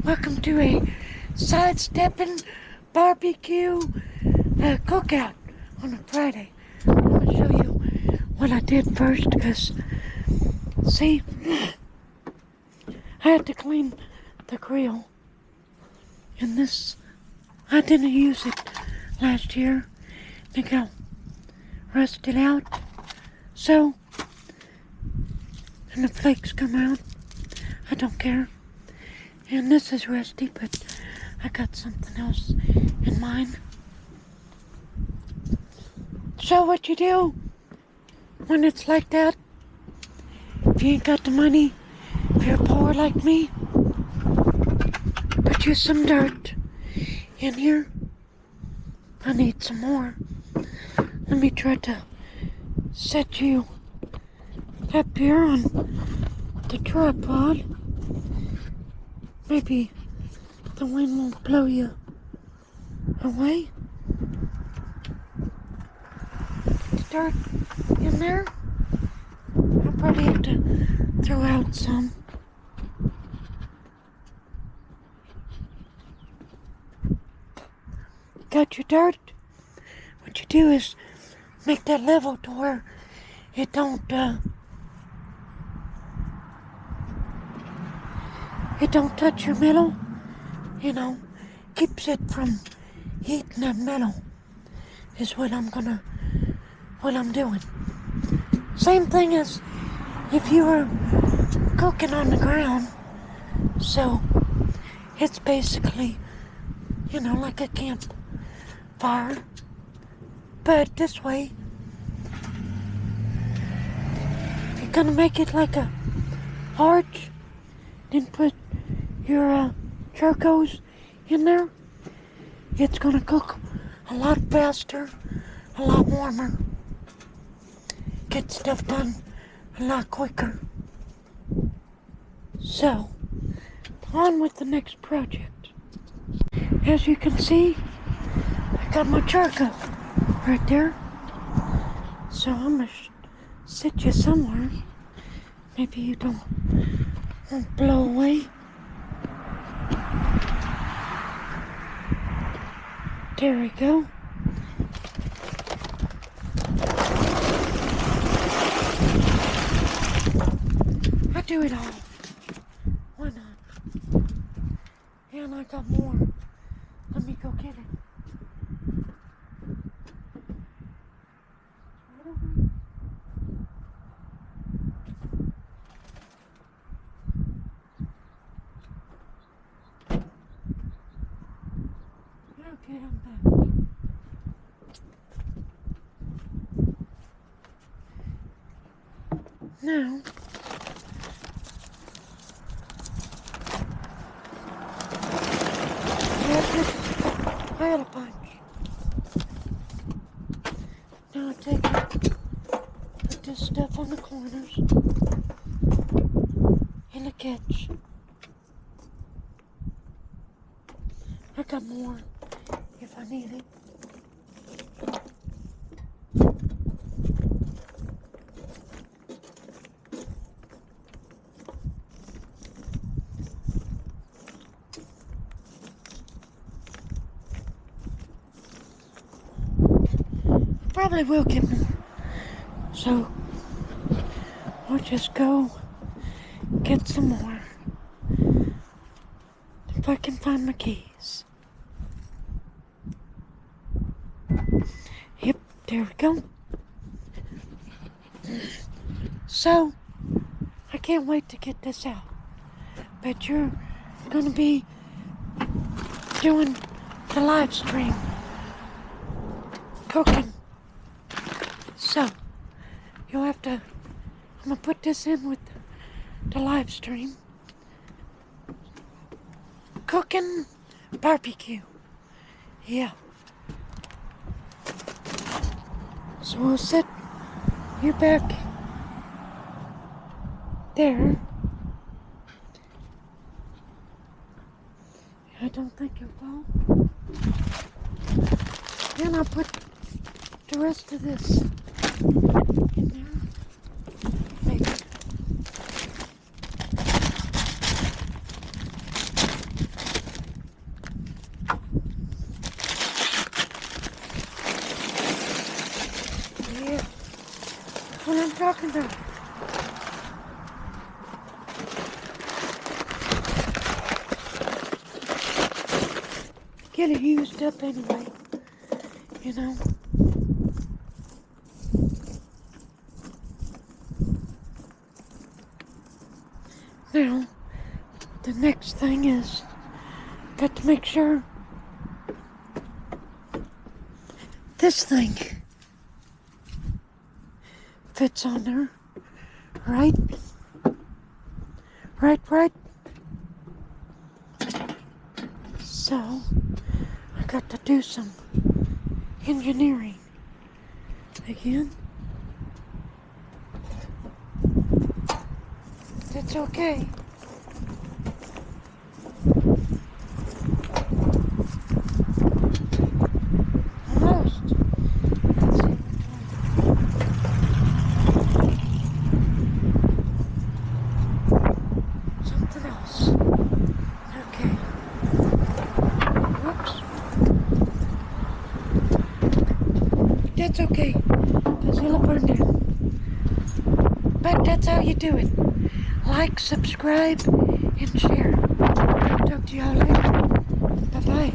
Welcome to a sidestepping barbecue cookout on a Friday. I'm going to show you what I did first because, see, I had to clean the grill. And this, I didn't use it last year. It got rusted out. So, and the flakes come out. I don't care. And this is rusty, but I got something else in mind. So what you do when it's like that, if you ain't got the money, if you're poor like me, put you some dirt in here. I need some more. Let me try to set you up here on the tripod. Maybe the wind won't blow you away. The dirt in there. I'll probably have to throw out some. Got your dirt? What you do is make that level to where it don't touch your metal, you know, keeps it from heating that metal is what I'm doing. Same thing as if you were cooking on the ground, so it's basically, you know, like a campfire, but this way, if you're gonna make it like a arch, then put your charcoals in there. It's gonna cook a lot faster, a lot warmer. Get stuff done a lot quicker. So, on with the next project. As you can see, I got my charcoal right there. So I'm gonna sit you somewhere. Maybe you won't blow away. There we go. I do it all. Why not? And I got more. Let me go get it. Okay, I'm back. Now, I had a bunch. Now I take it, put this stuff on the corners, in a catch. I got more if I need it. Probably will get more. So we'll just go get some more. If I can find my keys. Yep, there we go. So I can't wait to get this out. But you're gonna be doing the live stream cooking. So, you'll have to, I'm gonna put this in with the live stream. Cooking barbecue. Yeah. So we'll sit you back there. I don't think you'll fall. Then I'll put the rest of this in there. Maybe. You know. Get it used up anyway. You know. Now, the next thing is, got to make sure this thing fits on there, right? Right. So, I got to do some engineering again. That's okay. Almost. Let's see something else. Okay. Whoops. That's okay, because it'll burn down. But that's how you do it. Like, subscribe, and share. I'll talk to y'all later. Bye-bye.